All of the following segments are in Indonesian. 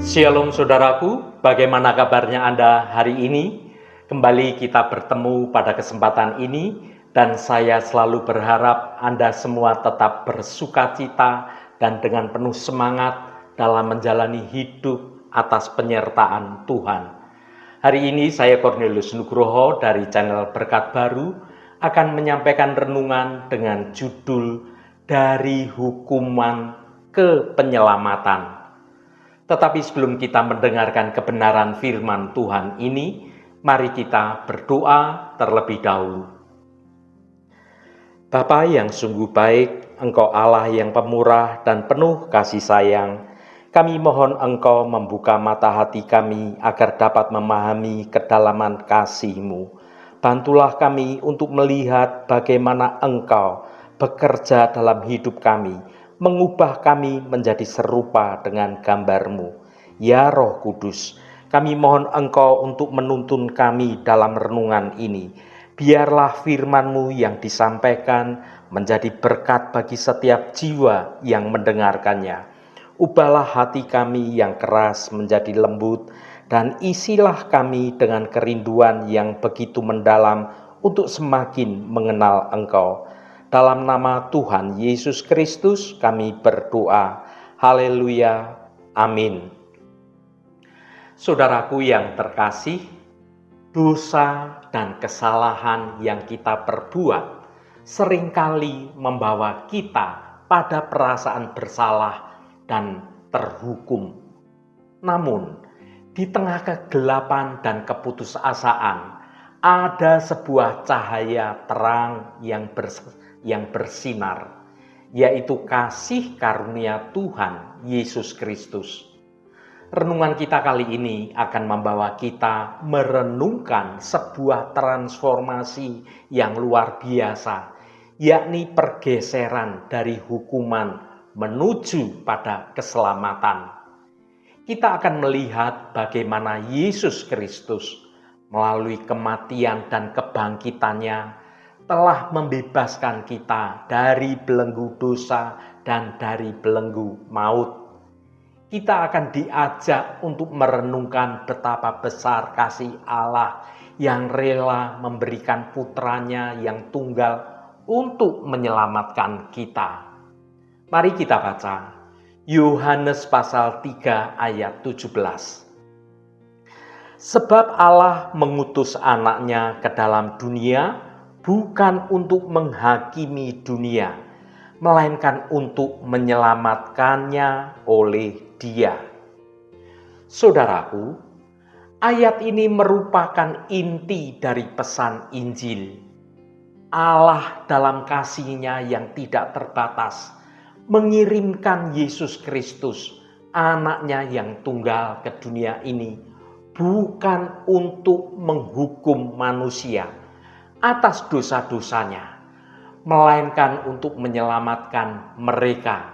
Shalom saudaraku, bagaimana kabarnya Anda hari ini? Kembali kita bertemu pada kesempatan ini dan saya selalu berharap Anda semua tetap bersukacita dan dengan penuh semangat dalam menjalani hidup atas penyertaan Tuhan. Hari ini saya Cornelius Nugroho dari channel Berkat Baru akan menyampaikan renungan dengan judul Dari Hukuman ke Penyelamatan. Tetapi sebelum kita mendengarkan kebenaran firman Tuhan ini, mari kita berdoa terlebih dahulu. Bapa yang sungguh baik, Engkau Allah yang pemurah dan penuh kasih sayang. Kami mohon Engkau membuka mata hati kami agar dapat memahami kedalaman kasih-Mu. Bantulah kami untuk melihat bagaimana Engkau bekerja dalam hidup kami, mengubah kami menjadi serupa dengan gambar-Mu. Ya Roh Kudus, kami mohon Engkau untuk menuntun kami dalam renungan ini. Biarlah firman-Mu yang disampaikan menjadi berkat bagi setiap jiwa yang mendengarkannya. Ubahlah hati kami yang keras menjadi lembut, dan isilah kami dengan kerinduan yang begitu mendalam untuk semakin mengenal Engkau. Dalam nama Tuhan Yesus Kristus kami berdoa. Haleluya. Amin. Saudaraku yang terkasih, dosa dan kesalahan yang kita perbuat seringkali membawa kita pada perasaan bersalah dan terhukum. Namun, di tengah kegelapan dan keputusasaan, ada sebuah cahaya terang yang bersinar, yaitu kasih karunia Tuhan Yesus Kristus. Renungan kita kali ini akan membawa kita merenungkan sebuah transformasi yang luar biasa, yakni pergeseran dari hukuman menuju pada keselamatan. Kita akan melihat bagaimana Yesus Kristus melalui kematian dan kebangkitannya telah membebaskan kita dari belenggu dosa dan dari belenggu maut. Kita akan diajak untuk merenungkan betapa besar kasih Allah yang rela memberikan putranya yang tunggal untuk menyelamatkan kita. Mari kita baca Yohanes pasal 3 ayat 17. Sebab Allah mengutus anaknya ke dalam dunia bukan untuk menghakimi dunia, melainkan untuk menyelamatkannya oleh Dia. Saudaraku, ayat ini merupakan inti dari pesan Injil. Allah dalam kasih-Nya yang tidak terbatas mengirimkan Yesus Kristus, anaknya yang tunggal ke dunia ini, bukan untuk menghukum manusia atas dosa-dosanya, melainkan untuk menyelamatkan mereka.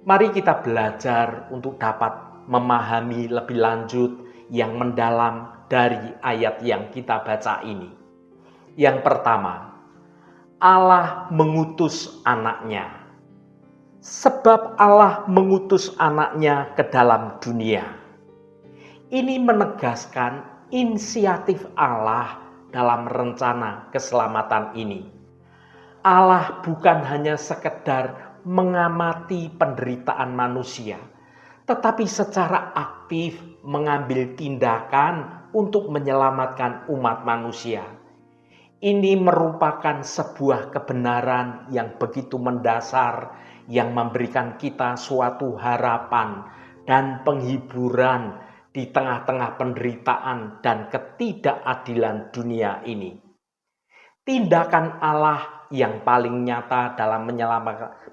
Mari kita belajar untuk dapat memahami lebih lanjut yang mendalam dari ayat yang kita baca ini. Yang pertama, Allah mengutus anaknya. Sebab Allah mengutus anaknya ke dalam dunia. Ini menegaskan inisiatif Allah dalam rencana keselamatan ini. Allah bukan hanya sekedar mengamati penderitaan manusia, tetapi secara aktif mengambil tindakan untuk menyelamatkan umat manusia. Ini merupakan sebuah kebenaran yang begitu mendasar, yang memberikan kita suatu harapan dan penghiburan di tengah-tengah penderitaan dan ketidakadilan dunia ini. Tindakan Allah yang paling nyata dalam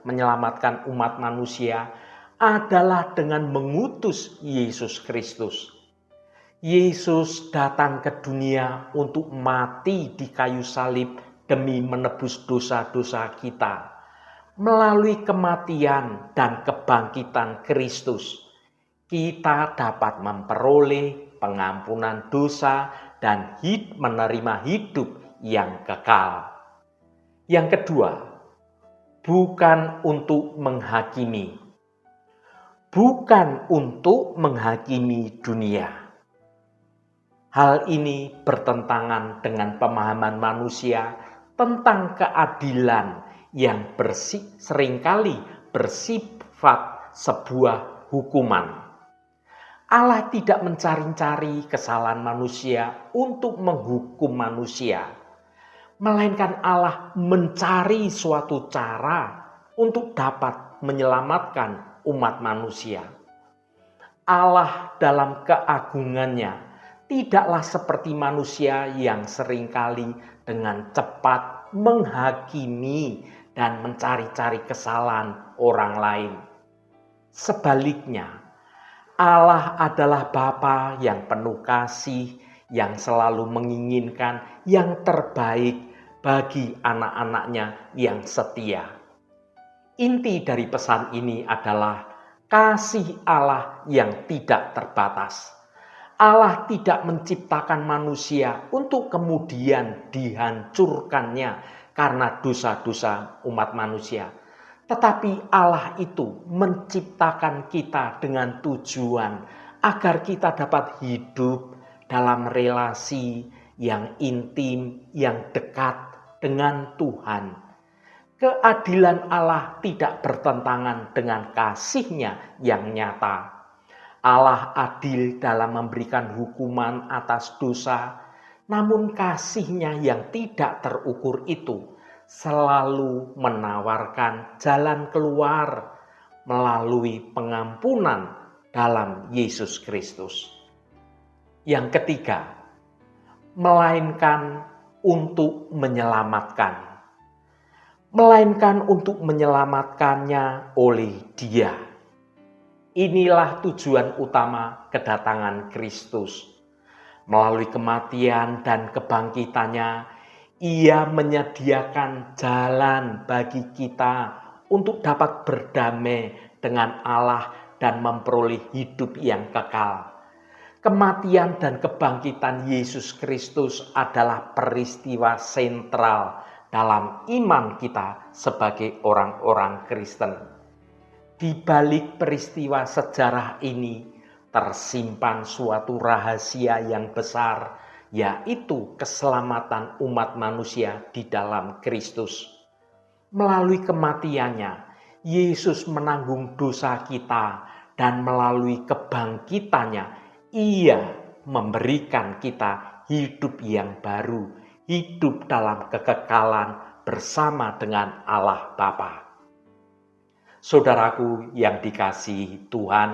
menyelamatkan umat manusia adalah dengan mengutus Yesus Kristus. Yesus datang ke dunia untuk mati di kayu salib demi menebus dosa-dosa kita. Melalui kematian dan kebangkitan Kristus, kita dapat memperoleh pengampunan dosa dan menerima hidup yang kekal. Yang kedua, bukan untuk menghakimi. bukan untuk menghakimi dunia. Hal ini bertentangan dengan pemahaman manusia tentang keadilan yang seringkali bersifat sebuah hukuman. Allah tidak mencari-cari kesalahan manusia untuk menghukum manusia, melainkan Allah mencari suatu cara untuk dapat menyelamatkan umat manusia. Allah dalam keagungannya tidaklah seperti manusia yang seringkali dengan cepat menghakimi dan mencari-cari kesalahan orang lain. Sebaliknya, Allah adalah Bapa yang penuh kasih, yang selalu menginginkan yang terbaik bagi anak-anaknya yang setia. Inti dari pesan ini adalah kasih Allah yang tidak terbatas. Allah tidak menciptakan manusia untuk kemudian dihancurkannya karena dosa-dosa umat manusia. Tetapi Allah itu menciptakan kita dengan tujuan agar kita dapat hidup dalam relasi yang intim, yang dekat dengan Tuhan. Keadilan Allah tidak bertentangan dengan kasih-Nya yang nyata. Allah adil dalam memberikan hukuman atas dosa, namun kasih-Nya yang tidak terukur itu selalu menawarkan jalan keluar melalui pengampunan dalam Yesus Kristus. Yang ketiga, melainkan untuk menyelamatkan. Melainkan untuk menyelamatkannya oleh Dia. Inilah tujuan utama kedatangan Kristus. Melalui kematian dan kebangkitannya, Ia menyediakan jalan bagi kita untuk dapat berdamai dengan Allah dan memperoleh hidup yang kekal. Kematian dan kebangkitan Yesus Kristus adalah peristiwa sentral dalam iman kita sebagai orang-orang Kristen. Di balik peristiwa sejarah ini tersimpan suatu rahasia yang besar, yaitu keselamatan umat manusia di dalam Kristus. Melalui kematiannya, Yesus menanggung dosa kita, dan melalui kebangkitannya, Ia memberikan kita hidup yang baru, hidup dalam kekekalan bersama dengan Allah Bapa. Saudaraku yang dikasihi Tuhan,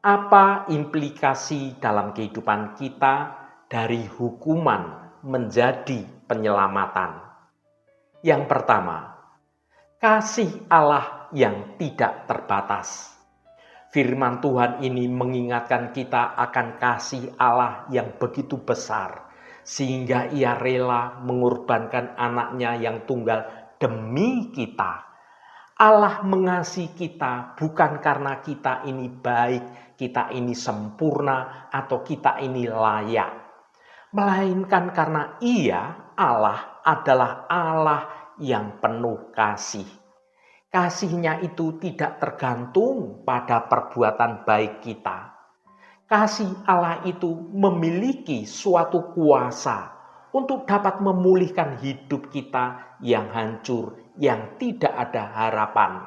apa implikasi dalam kehidupan kita dari hukuman menjadi penyelamatan? Yang pertama, kasih Allah yang tidak terbatas. Firman Tuhan ini mengingatkan kita akan kasih Allah yang begitu besar, sehingga Ia rela mengorbankan anaknya yang tunggal demi kita. Allah mengasihi kita bukan karena kita ini baik, kita ini sempurna, atau kita ini layak. Melainkan karena Ia, Allah, adalah Allah yang penuh kasih. Kasih-Nya itu tidak tergantung pada perbuatan baik kita. Kasih Allah itu memiliki suatu kuasa untuk dapat memulihkan hidup kita yang hancur, yang tidak ada harapan.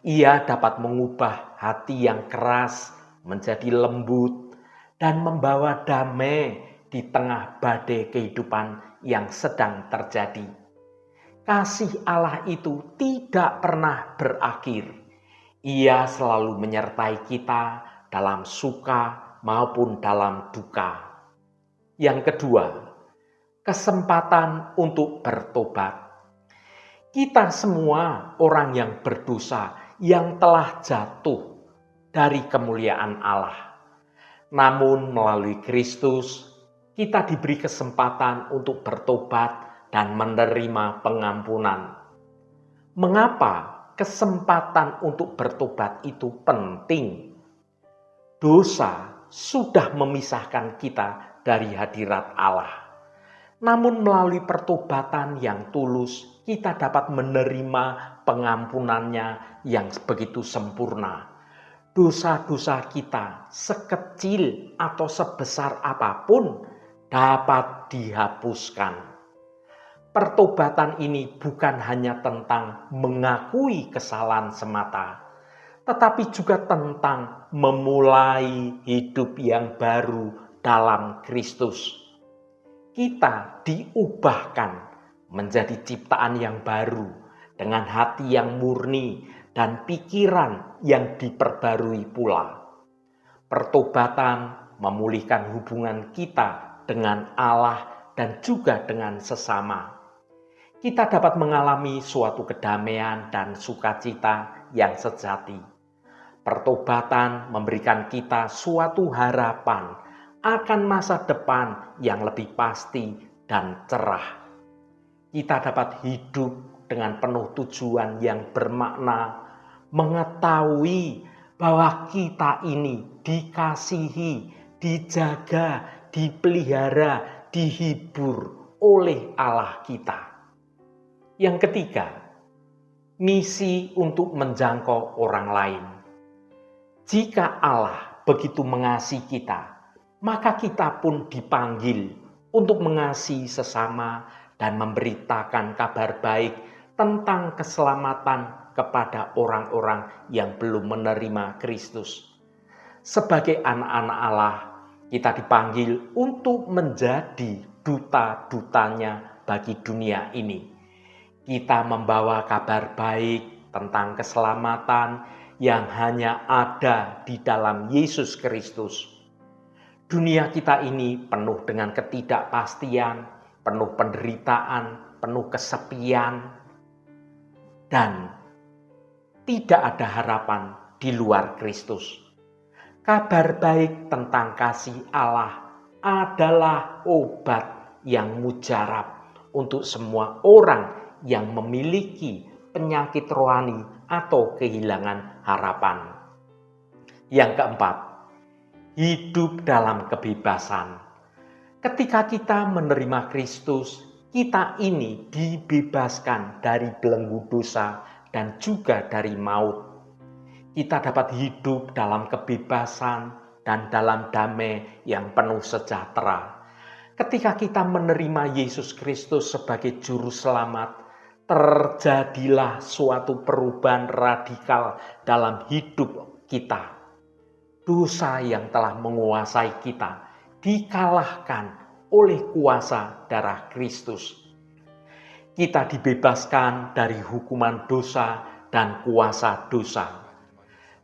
Ia dapat mengubah hati yang keras menjadi lembut dan membawa damai di tengah badai kehidupan yang sedang terjadi. Kasih Allah itu tidak pernah berakhir. Ia selalu menyertai kita dalam suka maupun dalam duka. Yang kedua, kesempatan untuk bertobat. Kita semua orang yang berdosa yang telah jatuh dari kemuliaan Allah. Namun melalui Kristus kita diberi kesempatan untuk bertobat dan menerima pengampunan. Mengapa kesempatan untuk bertobat itu penting? Dosa sudah memisahkan kita dari hadirat Allah. Namun melalui pertobatan yang tulus, kita dapat menerima pengampunannya yang begitu sempurna. dosa-dosa kita sekecil atau sebesar apapun dapat dihapuskan. Pertobatan ini bukan hanya tentang mengakui kesalahan semata, tetapi juga tentang memulai hidup yang baru dalam Kristus. Kita diubahkan menjadi ciptaan yang baru dengan hati yang murni dan pikiran yang diperbarui pula. Pertobatan memulihkan hubungan kita dengan Allah dan juga dengan sesama. Kita dapat mengalami suatu kedamaian dan sukacita yang sejati. Pertobatan memberikan kita suatu harapan akan masa depan yang lebih pasti dan cerah. Kita dapat hidup dengan penuh tujuan yang bermakna, mengetahui bahwa kita ini dikasihi, dijaga, dipelihara, dihibur oleh Allah kita. Yang ketiga, misi untuk menjangkau orang lain. Jika Allah begitu mengasihi kita, maka kita pun dipanggil untuk mengasihi sesama dan memberitakan kabar baik tentang keselamatan kepada orang-orang yang belum menerima Kristus. Sebagai anak-anak Allah, kita dipanggil untuk menjadi duta-dutanya bagi dunia ini. Kita membawa kabar baik tentang keselamatan yang hanya ada di dalam Yesus Kristus. Dunia kita ini penuh dengan ketidakpastian, penuh penderitaan, penuh kesepian, dan tidak ada harapan di luar Kristus. Kabar baik tentang kasih Allah adalah obat yang mujarab untuk semua orang yang memiliki penyakit rohani atau kehilangan harapan. Yang keempat, hidup dalam kebebasan. Ketika kita menerima Kristus, kita ini dibebaskan dari belenggu dosa dan juga dari maut. Kita dapat hidup dalam kebebasan dan dalam damai yang penuh sejahtera. Ketika kita menerima Yesus Kristus sebagai juru selamat, terjadilah suatu perubahan radikal dalam hidup kita. Dosa yang telah menguasai kita dikalahkan oleh kuasa darah Kristus. Kita dibebaskan dari hukuman dosa dan kuasa dosa.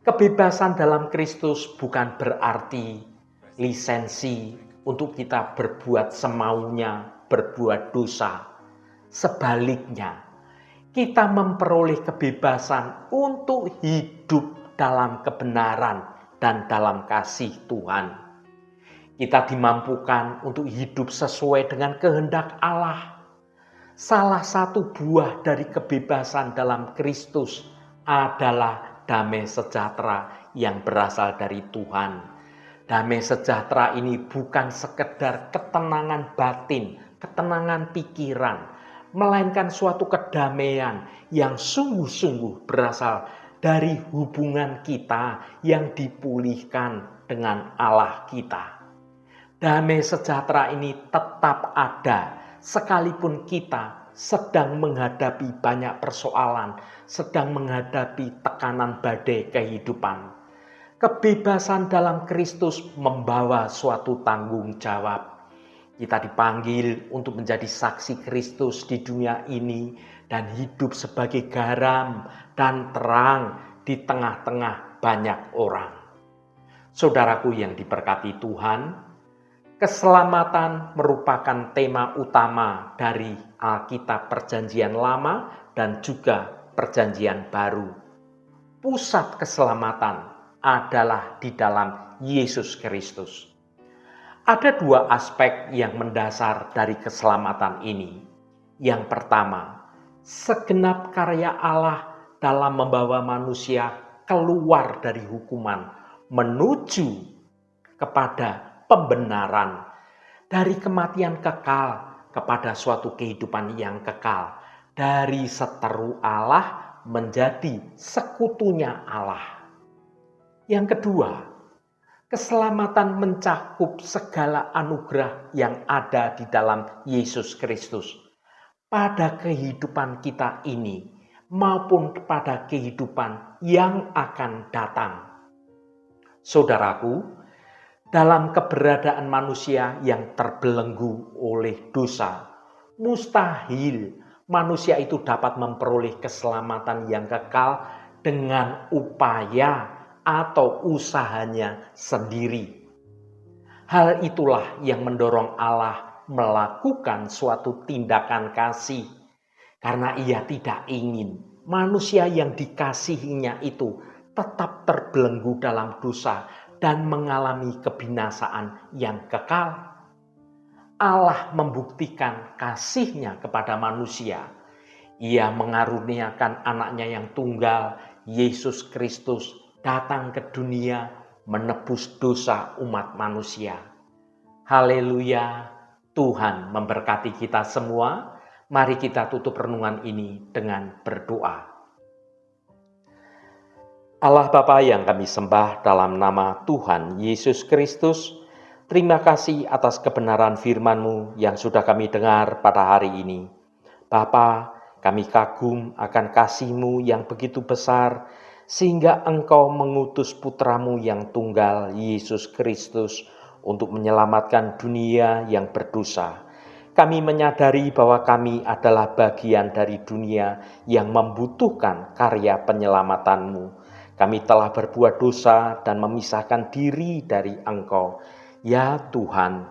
Kebebasan dalam Kristus bukan berarti lisensi untuk kita berbuat semaunya, berbuat dosa. Sebaliknya, kita memperoleh kebebasan untuk hidup dalam kebenaran dan dalam kasih Tuhan. Kita dimampukan untuk hidup sesuai dengan kehendak Allah. Salah satu buah dari kebebasan dalam Kristus adalah damai sejahtera yang berasal dari Tuhan. Damai sejahtera ini bukan sekedar ketenangan batin, ketenangan pikiran, melainkan suatu kedamaian yang sungguh-sungguh berasal dari hubungan kita yang dipulihkan dengan Allah kita. Damai sejahtera ini tetap ada sekalipun kita sedang menghadapi banyak persoalan, sedang menghadapi tekanan badai kehidupan. Kebebasan dalam Kristus membawa suatu tanggung jawab. Kita dipanggil untuk menjadi saksi Kristus di dunia ini dan hidup sebagai garam dan terang di tengah-tengah banyak orang. Saudaraku yang diberkati Tuhan, keselamatan merupakan tema utama dari Alkitab Perjanjian Lama dan juga Perjanjian Baru. Pusat keselamatan adalah di dalam Yesus Kristus. Ada dua aspek yang mendasar dari keselamatan ini. Yang pertama, segenap karya Allah dalam membawa manusia keluar dari hukuman menuju kepada pembenaran, dari kematian kekal kepada suatu kehidupan yang kekal, dari seteru Allah menjadi sekutunya Allah. Yang kedua, keselamatan mencakup segala anugerah yang ada di dalam Yesus Kristus pada kehidupan kita ini maupun pada kehidupan yang akan datang. Saudaraku, dalam keberadaan manusia yang terbelenggu oleh dosa, mustahil manusia itu dapat memperoleh keselamatan yang kekal dengan upaya atau usahanya sendiri. Hal itulah yang mendorong Allah melakukan suatu tindakan kasih, karena Ia tidak ingin manusia yang dikasihinya itu tetap terbelenggu dalam dosa dan mengalami kebinasaan yang kekal. Allah membuktikan kasih-Nya kepada manusia. Ia mengaruniakan anaknya yang tunggal, Yesus Kristus, datang ke dunia menebus dosa umat manusia. Haleluya, Tuhan memberkati kita semua. Mari kita tutup renungan ini dengan berdoa. Allah Bapa yang kami sembah dalam nama Tuhan Yesus Kristus, terima kasih atas kebenaran firman-Mu yang sudah kami dengar pada hari ini. Bapa, kami kagum akan kasih-Mu yang begitu besar, sehingga Engkau mengutus putra-Mu yang tunggal, Yesus Kristus, untuk menyelamatkan dunia yang berdosa. Kami menyadari bahwa kami adalah bagian dari dunia yang membutuhkan karya penyelamatan-Mu. Kami telah berbuat dosa dan memisahkan diri dari Engkau, ya Tuhan.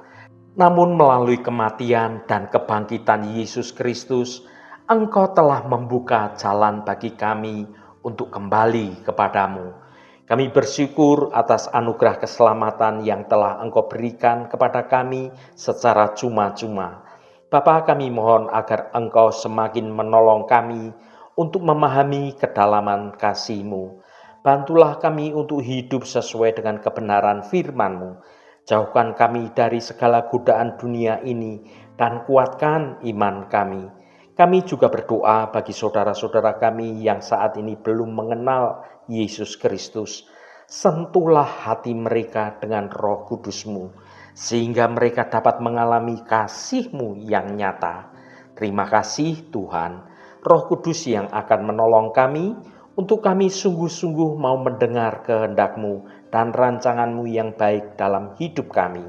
Namun melalui kematian dan kebangkitan Yesus Kristus, Engkau telah membuka jalan bagi kami untuk kembali kepadamu. Kami bersyukur atas anugerah keselamatan yang telah Engkau berikan kepada kami secara cuma-cuma. Bapa, kami mohon agar Engkau semakin menolong kami untuk memahami kedalaman kasih-Mu. Bantulah kami untuk hidup sesuai dengan kebenaran firman-Mu. Jauhkan kami dari segala godaan dunia ini dan kuatkan iman kami. Kami juga berdoa bagi saudara-saudara kami yang saat ini belum mengenal Yesus Kristus. Sentuhlah hati mereka dengan Roh Kudus-Mu, sehingga mereka dapat mengalami kasih-Mu yang nyata. Terima kasih Tuhan, Roh Kudus yang akan menolong kami untuk kami sungguh-sungguh mau mendengar kehendak-Mu dan rancangan-Mu yang baik dalam hidup kami.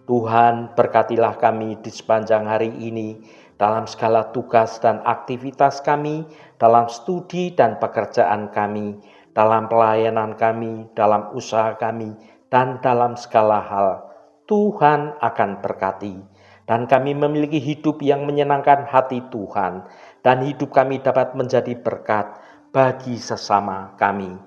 Tuhan, berkatilah kami di sepanjang hari ini, dalam segala tugas dan aktivitas kami, dalam studi dan pekerjaan kami, dalam pelayanan kami, dalam usaha kami, dan dalam segala hal. Tuhan akan berkati, dan kami memiliki hidup yang menyenangkan hati Tuhan, dan hidup kami dapat menjadi berkat bagi sesama kami.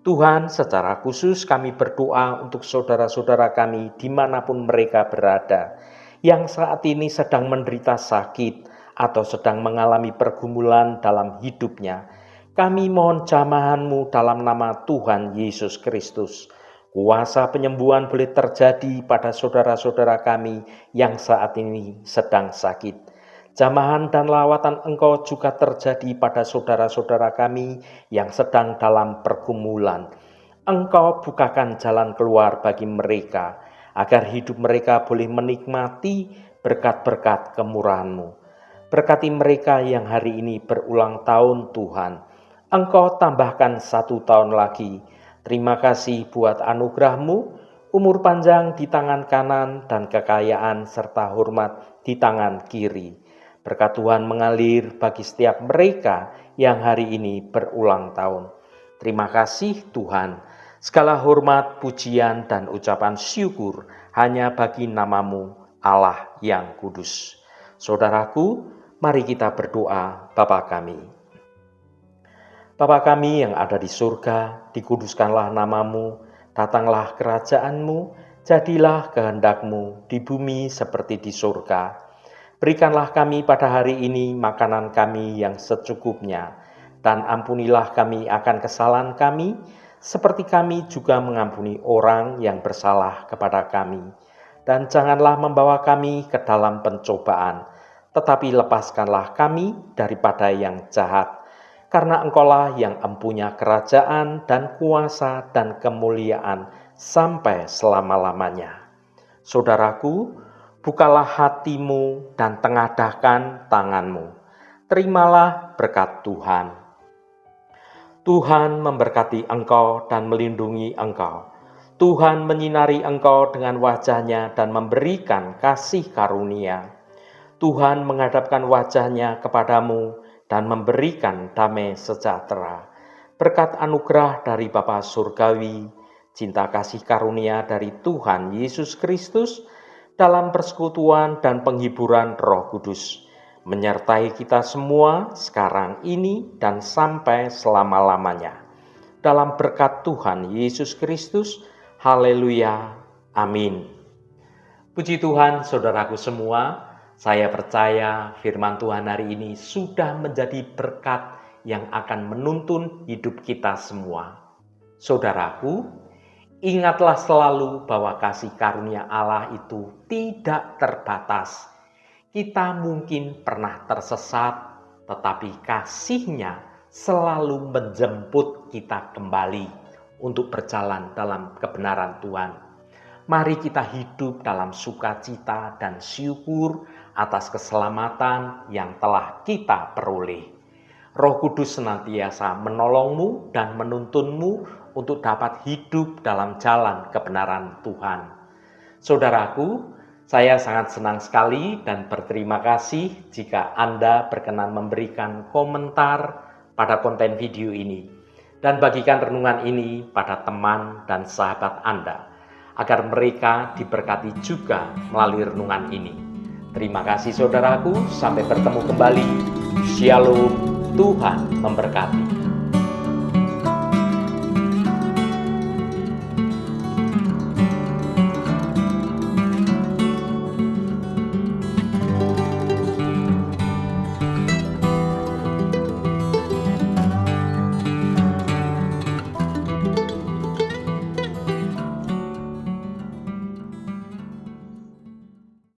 Tuhan, secara khusus kami berdoa untuk saudara-saudara kami dimanapun mereka berada, yang saat ini sedang menderita sakit atau sedang mengalami pergumulan dalam hidupnya. Kami mohon jamahan-Mu dalam nama Tuhan Yesus Kristus. Kuasa penyembuhan boleh terjadi pada saudara-saudara kami yang saat ini sedang sakit. Jamahan dan lawatan Engkau juga terjadi pada saudara-saudara kami yang sedang dalam pergumulan. Engkau bukakan jalan keluar bagi mereka, agar hidup mereka boleh menikmati berkat-berkat kemurahan-Mu. Berkati mereka yang hari ini berulang tahun Tuhan. Engkau tambahkan 1 tahun lagi. Terima kasih buat anugerah-Mu, umur panjang di tangan kanan dan kekayaan serta hormat di tangan kiri. Berkat Tuhan mengalir bagi setiap mereka yang hari ini berulang tahun. Terima kasih Tuhan. Segala hormat, pujian, dan ucapan syukur hanya bagi nama-Mu, Allah yang kudus. Saudaraku, mari kita berdoa. Bapa kami. Bapa kami yang ada di surga, dikuduskanlah nama-Mu, datanglah kerajaan-Mu, jadilah kehendak-Mu di bumi seperti di surga. Berikanlah kami pada hari ini makanan kami yang secukupnya, dan ampunilah kami akan kesalahan kami, seperti kami juga mengampuni orang yang bersalah kepada kami. Dan janganlah membawa kami ke dalam pencobaan, tetapi lepaskanlah kami daripada yang jahat. karena Engkaulah yang empunya kerajaan dan kuasa dan kemuliaan sampai selama-lamanya. Saudaraku, bukalah hatimu dan tengadahkan tanganmu. Terimalah berkat Tuhan. Tuhan memberkati engkau dan melindungi engkau. Tuhan menyinari engkau dengan wajah-Nya dan memberikan kasih karunia. Tuhan menghadapkan wajah-Nya kepadamu dan memberikan damai sejahtera. Berkat anugerah dari Bapa Surgawi, cinta kasih karunia dari Tuhan Yesus Kristus, dalam persekutuan dan penghiburan Roh Kudus, menyertai kita semua sekarang ini dan sampai selama-lamanya. Dalam berkat Tuhan Yesus Kristus, haleluya, amin. Puji Tuhan, saudaraku semua, saya percaya firman Tuhan hari ini sudah menjadi berkat yang akan menuntun hidup kita semua. Saudaraku, ingatlah selalu bahwa kasih karunia Allah itu tidak terbatas. Kita mungkin pernah tersesat, tetapi kasih-Nya selalu menjemput kita kembali untuk berjalan dalam kebenaran Tuhan. Mari kita hidup dalam sukacita dan syukur atas keselamatan yang telah kita peroleh. Roh Kudus senantiasa menolongmu dan menuntunmu untuk dapat hidup dalam jalan kebenaran Tuhan. Saudaraku, saya sangat senang sekali dan berterima kasih jika Anda berkenan memberikan komentar pada konten video ini dan bagikan renungan ini pada teman dan sahabat Anda agar mereka diberkati juga melalui renungan ini. Terima kasih saudaraku, sampai bertemu kembali. Shalom, Tuhan memberkati.